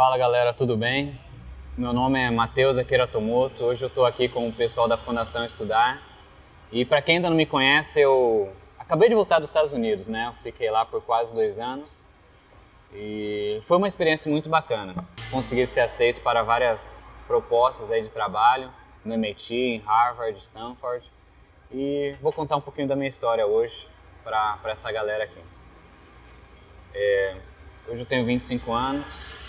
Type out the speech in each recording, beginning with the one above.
Fala galera, tudo bem? Meu nome é Matheus Akira Tomoto, hoje eu estou aqui com o pessoal da Fundação Estudar. E para quem ainda não me conhece, eu acabei de voltar dos Estados Unidos, né? Eu fiquei lá por quase 2 anos e foi uma experiência muito bacana. Consegui ser aceito para várias propostas aí de trabalho, no MIT, em Harvard, Stanford. E vou contar um pouquinho da minha história hoje para essa galera aqui. Hoje eu tenho 25 anos.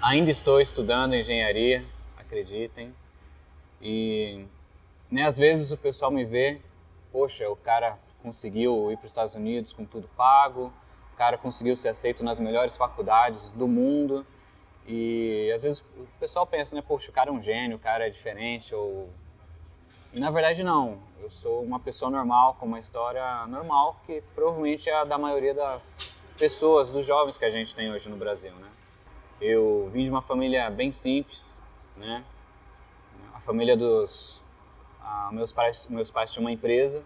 Ainda estou estudando engenharia, acreditem, e às vezes o pessoal me vê, poxa, o cara conseguiu ir para os Estados Unidos com tudo pago, o cara conseguiu ser aceito nas melhores faculdades do mundo, e às vezes o pessoal pensa, né, poxa, o cara é um gênio, o cara é diferente, E na verdade não, eu sou uma pessoa normal, com uma história normal, que provavelmente é a da maioria das pessoas, dos jovens que a gente tem hoje no Brasil, né? Eu vim de uma família bem simples, né? A família meus pais tinham uma empresa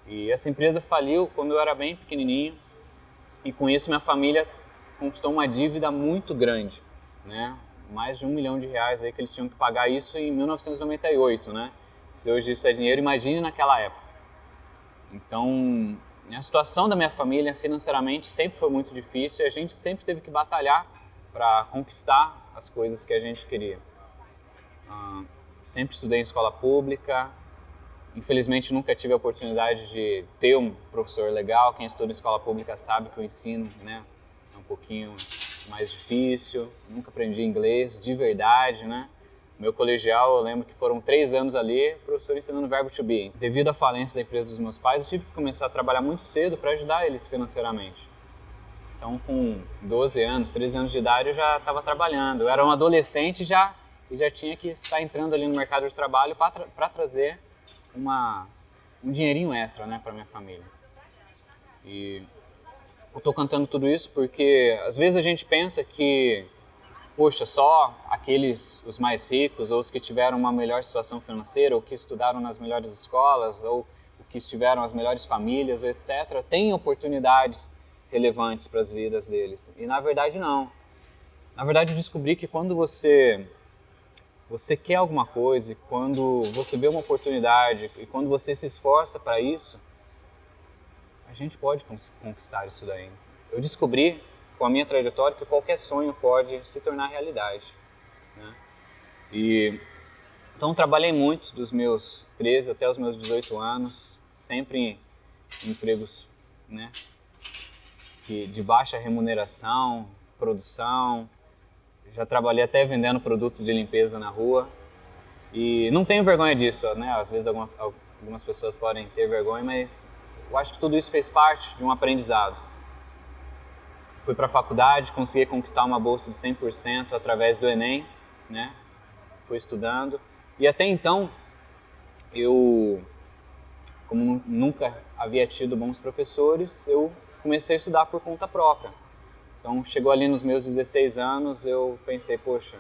e essa empresa faliu quando eu era bem pequenininho e com isso minha família conquistou uma dívida muito grande, né? Mais de R$ 1 milhão aí que eles tinham que pagar isso em 1998, né? Se hoje isso é dinheiro, imagine naquela época. Então, a situação da minha família financeiramente sempre foi muito difícil e a gente sempre teve que batalhar para conquistar as coisas que a gente queria. Sempre estudei em escola pública, infelizmente nunca tive a oportunidade de ter um professor legal. Quem estuda em escola pública sabe que o ensino, né, é um pouquinho mais difícil. Nunca aprendi inglês de verdade, né? Meu colegial, eu lembro que foram 3 anos ali, professor ensinando verbo to be. Devido à falência da empresa dos meus pais, eu tive que começar a trabalhar muito cedo para ajudar eles financeiramente. Então, com 12 anos, 13 anos de idade, eu já estava trabalhando. Eu era um adolescente e já tinha que estar entrando ali no mercado de trabalho para trazer um dinheirinho extra, né, para minha família. E eu estou cantando tudo isso porque às vezes a gente pensa que, poxa, só os mais ricos, ou os que tiveram uma melhor situação financeira, ou que estudaram nas melhores escolas, ou que tiveram as melhores famílias, etc., têm oportunidades relevantes para as vidas deles. E na verdade não. Na verdade eu descobri que quando você quer alguma coisa, e quando você vê uma oportunidade, e quando você se esforça para isso, a gente pode conquistar isso daí. Eu descobri com a minha trajetória que qualquer sonho pode se tornar realidade, né? Então trabalhei muito dos meus 13 até os meus 18 anos, sempre em empregos, né, de baixa remuneração, produção. Já trabalhei até vendendo produtos de limpeza na rua e não tenho vergonha disso, né? Às vezes algumas pessoas podem ter vergonha, mas eu acho que tudo isso fez parte de um aprendizado. Fui para a faculdade, consegui conquistar uma bolsa de 100% através do Enem, né? Fui estudando e até então eu, como nunca havia tido bons professores, eu comecei a estudar por conta própria. Então chegou ali nos meus 16 anos, eu pensei, poxa,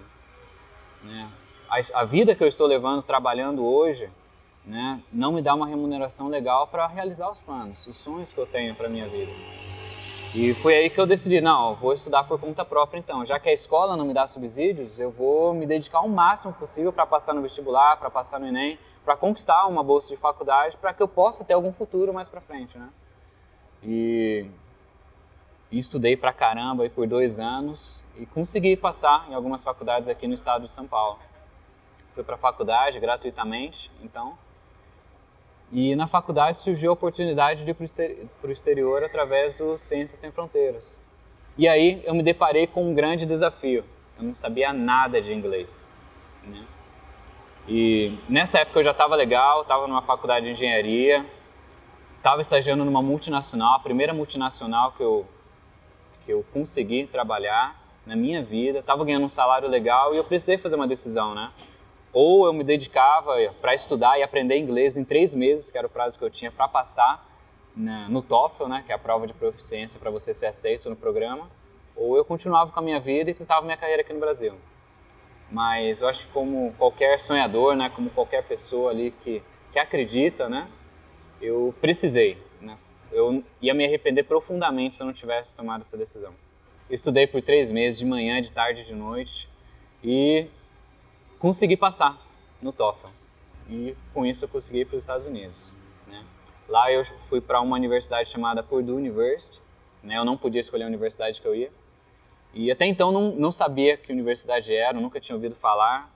né, a vida que eu estou levando trabalhando hoje, né, não me dá uma remuneração legal para realizar os planos, os sonhos que eu tenho para minha vida. E foi aí que eu decidi, não, eu vou estudar por conta própria então. Já que a escola não me dá subsídios, eu vou me dedicar o máximo possível para passar no vestibular, para passar no Enem, para conquistar uma bolsa de faculdade, para que eu possa ter algum futuro mais para frente, né? E estudei pra caramba aí por 2 anos e consegui passar em algumas faculdades aqui no estado de São Paulo. Fui para a faculdade gratuitamente, então. E na faculdade surgiu a oportunidade de ir para o exterior através do Ciências Sem Fronteiras. E aí eu me deparei com um grande desafio. Eu não sabia nada de inglês, né? E nessa época eu já estava legal, estava numa faculdade de engenharia, estava estagiando numa multinacional, a primeira multinacional que eu consegui trabalhar na minha vida, estava ganhando um salário legal e eu precisei fazer uma decisão, né? Ou eu me dedicava para estudar e aprender inglês em 3 meses, que era o prazo que eu tinha para passar no TOEFL, né, que é a prova de proficiência para você ser aceito no programa, ou eu continuava com a minha vida e tentava minha carreira aqui no Brasil. Mas eu acho que como qualquer sonhador, né, como qualquer pessoa ali que acredita, né, eu precisei, né? Eu ia me arrepender profundamente se eu não tivesse tomado essa decisão. estudei por 3 meses, de manhã, de tarde e de noite, e consegui passar no TOEFL. E com isso eu consegui ir para os Estados Unidos, né? Lá eu fui para uma universidade chamada Purdue University, né? Eu não podia escolher a universidade que eu ia. E até então não sabia que universidade era, nunca tinha ouvido falar.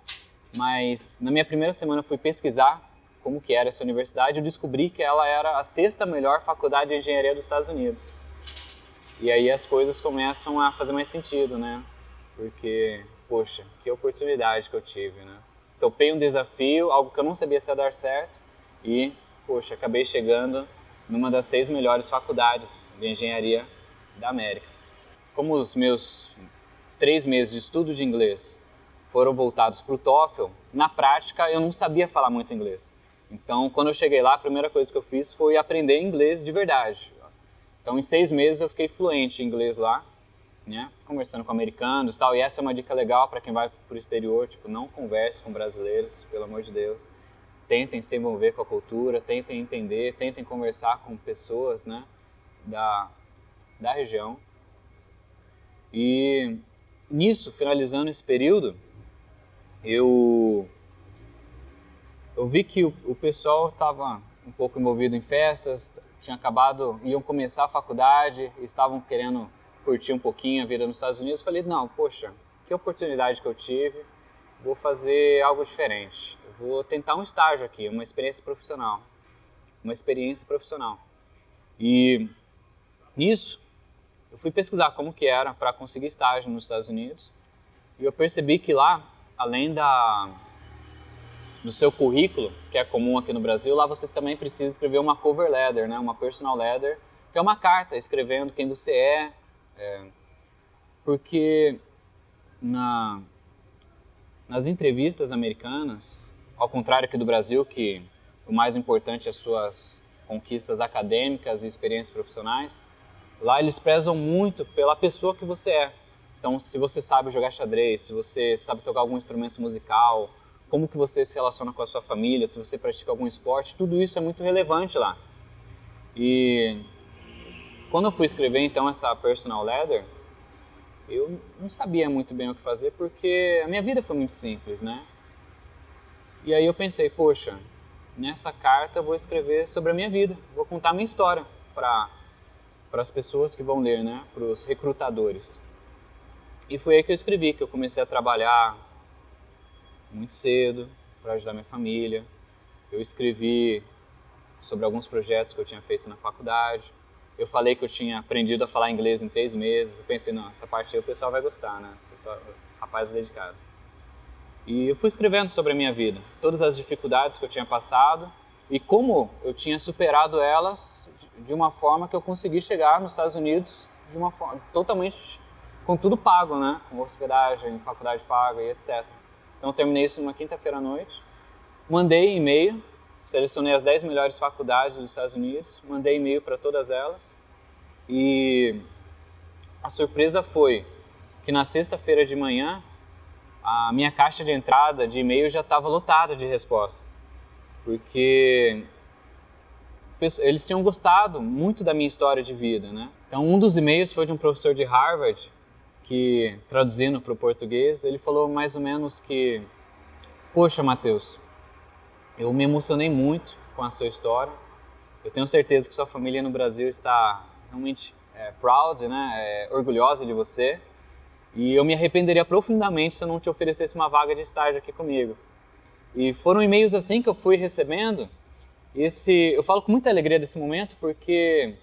Mas na minha primeira semana eu fui pesquisar como que era essa universidade e eu descobri que ela era a 6ª melhor faculdade de engenharia dos Estados Unidos. E aí as coisas começam a fazer mais sentido, né? Porque, poxa, que oportunidade que eu tive, né? Topei um desafio, algo que eu não sabia se ia dar certo e, poxa, acabei chegando numa das 6 melhores faculdades de engenharia da América. Como os meus 3 meses de estudo de inglês foram voltados para o TOEFL, na prática eu não sabia falar muito inglês. Então, quando eu cheguei lá, a primeira coisa que eu fiz foi aprender inglês de verdade. Então, em 6 meses eu fiquei fluente em inglês lá, né? Conversando com americanos e tal. E essa é uma dica legal para quem vai para o exterior, tipo, não converse com brasileiros, pelo amor de Deus. Tentem se envolver com a cultura, tentem entender, tentem conversar com pessoas, né, da região. E nisso, finalizando esse período, eu vi que o pessoal estava um pouco envolvido em festas, iam começar a faculdade, estavam querendo curtir um pouquinho a vida nos Estados Unidos. Falei, não, poxa, que oportunidade que eu tive, vou fazer algo diferente. Eu vou tentar um estágio aqui, uma experiência profissional. E nisso, eu fui pesquisar como que era para conseguir estágio nos Estados Unidos e eu percebi que lá, além do seu currículo, que é comum aqui no Brasil, lá você também precisa escrever uma cover letter, né? Uma personal letter, que é uma carta escrevendo quem você é, porque nas entrevistas americanas, ao contrário aqui do Brasil, que o mais importante é as suas conquistas acadêmicas e experiências profissionais, lá eles prezam muito pela pessoa que você é. Então, se você sabe jogar xadrez, se você sabe tocar algum instrumento musical, como que você se relaciona com a sua família, se você pratica algum esporte, tudo isso é muito relevante lá. E quando eu fui escrever então essa personal letter, eu não sabia muito bem o que fazer porque a minha vida foi muito simples, né? E aí eu pensei, poxa, nessa carta eu vou escrever sobre a minha vida, vou contar a minha história para as pessoas que vão ler, né? Para os recrutadores. E foi aí que eu escrevi, que eu comecei a trabalhar muito cedo para ajudar minha família. Eu escrevi sobre alguns projetos que eu tinha feito na faculdade. Eu falei que eu tinha aprendido a falar inglês em 3 meses. Eu pensei, não, essa parte aí o pessoal vai gostar, né? O pessoal, rapaz dedicado. E eu fui escrevendo sobre a minha vida, todas as dificuldades que eu tinha passado e como eu tinha superado elas de uma forma que eu consegui chegar nos Estados Unidos de uma forma totalmente com tudo pago, né? Com hospedagem, faculdade paga e etc. Então eu terminei isso numa quinta-feira à noite, mandei e-mail, selecionei as 10 melhores faculdades dos Estados Unidos, mandei e-mail para todas elas e a surpresa foi que na sexta-feira de manhã a minha caixa de entrada de e-mail já estava lotada de respostas, porque eles tinham gostado muito da minha história de vida, né? Então um dos e-mails foi de um professor de Harvard que, traduzindo para o português, ele falou mais ou menos que: poxa, Matheus, eu me emocionei muito com a sua história. Eu tenho certeza que sua família no Brasil está realmente proud, né? Orgulhosa de você. E eu me arrependeria profundamente se eu não te oferecesse uma vaga de estágio aqui comigo. E foram e-mails assim que eu fui recebendo. Eu falo com muita alegria desse momento porque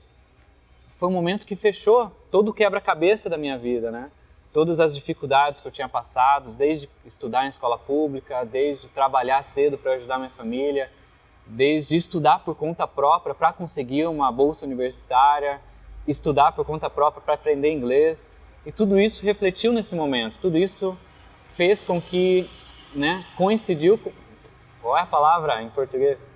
foi um momento que fechou todo o quebra-cabeça da minha vida, né? Todas as dificuldades que eu tinha passado, desde estudar em escola pública, desde trabalhar cedo para ajudar minha família, desde estudar por conta própria para conseguir uma bolsa universitária, estudar por conta própria para aprender inglês. E tudo isso refletiu nesse momento, tudo isso fez com que, né, coincidiu com... Qual é a palavra em português?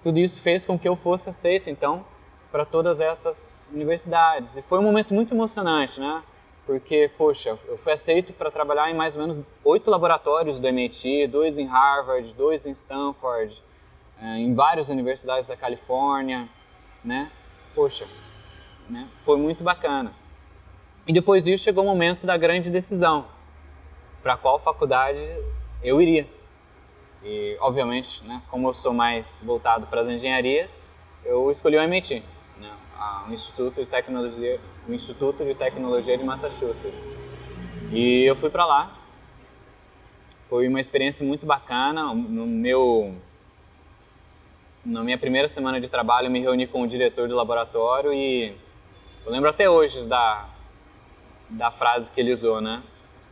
Tudo isso fez com que eu fosse aceito, então, para todas essas universidades. E foi um momento muito emocionante, né? Porque, poxa, eu fui aceito para trabalhar em mais ou menos 8 laboratórios do MIT, 2 em Harvard, 2 em Stanford, em várias universidades da Califórnia, né? Poxa, né? Foi muito bacana. E depois disso chegou o momento da grande decisão, para qual faculdade eu iria. E, obviamente, né, como eu sou mais voltado para as engenharias, eu escolhi o MIT, né, o Instituto de Tecnologia de Massachusetts. E eu fui para lá. Foi uma experiência muito bacana. Na minha primeira semana de trabalho, eu me reuni com o diretor do laboratório e eu lembro até hoje da frase que ele usou, né?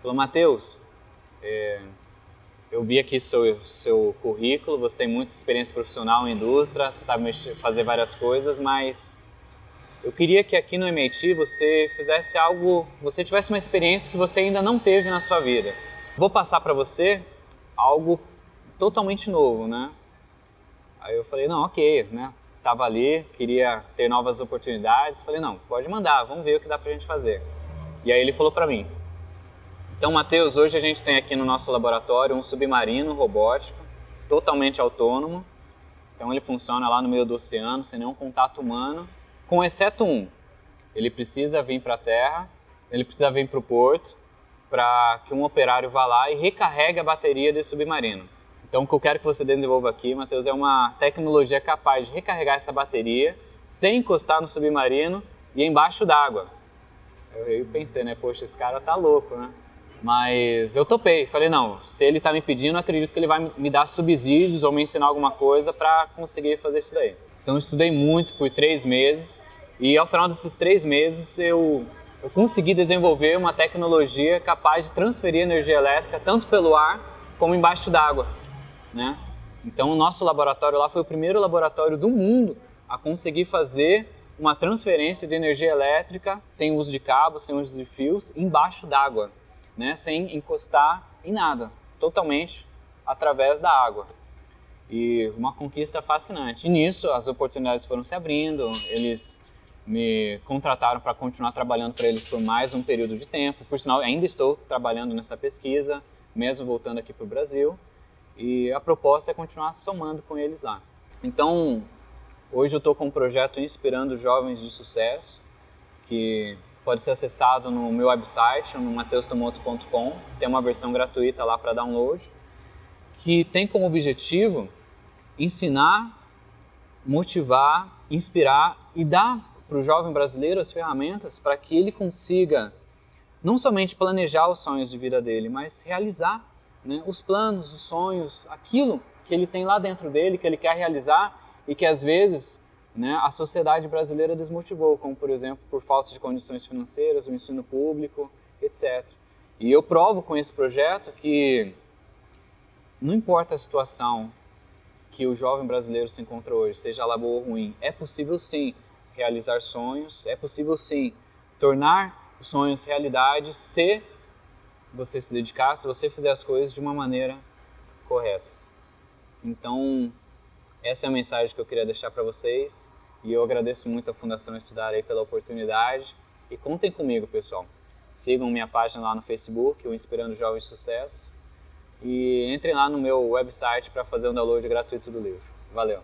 Falou: Matheus, eu vi aqui seu currículo, você tem muita experiência profissional em indústria, você sabe fazer várias coisas, mas eu queria que aqui no MIT você fizesse algo, você tivesse uma experiência que você ainda não teve na sua vida. Vou passar para você algo totalmente novo, né? Aí eu falei: não, ok, né? Tava ali, queria ter novas oportunidades, falei: não, pode mandar, vamos ver o que dá pra gente fazer. E aí ele falou para mim: então, Matheus, hoje a gente tem aqui no nosso laboratório um submarino robótico, totalmente autônomo. Então ele funciona lá no meio do oceano, sem nenhum contato humano, com exceto um. Ele precisa vir para a Terra, ele precisa vir para o porto, para que um operário vá lá e recarregue a bateria desse submarino. Então o que eu quero que você desenvolva aqui, Matheus, é uma tecnologia capaz de recarregar essa bateria sem encostar no submarino e embaixo d'água. Eu pensei, né, poxa, esse cara tá louco, né? Mas eu topei, falei: não, se ele está me pedindo, acredito que ele vai me dar subsídios ou me ensinar alguma coisa para conseguir fazer isso daí. Então eu estudei muito por 3 meses e ao final desses 3 meses eu consegui desenvolver uma tecnologia capaz de transferir energia elétrica tanto pelo ar como embaixo d'água, né? Então o nosso laboratório lá foi o primeiro laboratório do mundo a conseguir fazer uma transferência de energia elétrica sem uso de cabos, sem uso de fios, embaixo d'água. Né, sem encostar em nada, totalmente através da água. E uma conquista fascinante. E nisso as oportunidades foram se abrindo, eles me contrataram para continuar trabalhando para eles por mais um período de tempo. Por sinal, ainda estou trabalhando nessa pesquisa, mesmo voltando aqui para o Brasil. E a proposta é continuar somando com eles lá. Então, hoje eu estou com um projeto Inspirando Jovens de Sucesso, que pode ser acessado no meu website, no mateustomoto.com. Tem uma versão gratuita lá para download, que tem como objetivo ensinar, motivar, inspirar e dar para o jovem brasileiro as ferramentas para que ele consiga não somente planejar os sonhos de vida dele, mas realizar, né, os planos, os sonhos, aquilo que ele tem lá dentro dele, que ele quer realizar e que às vezes, né, a sociedade brasileira desmotivou, como por exemplo por falta de condições financeiras, o ensino público, etc. E eu provo com esse projeto que não importa a situação que o jovem brasileiro se encontra hoje, seja ela boa ou ruim, é possível sim realizar sonhos, é possível sim tornar os sonhos realidade se você se dedicar, se você fizer as coisas de uma maneira correta. Então, essa é a mensagem que eu queria deixar para vocês e eu agradeço muito a Fundação Estudar aí pela oportunidade e contem comigo, pessoal. Sigam minha página lá no Facebook, o Inspirando Jovens de Sucesso, e entrem lá no meu website para fazer um download gratuito do livro. Valeu!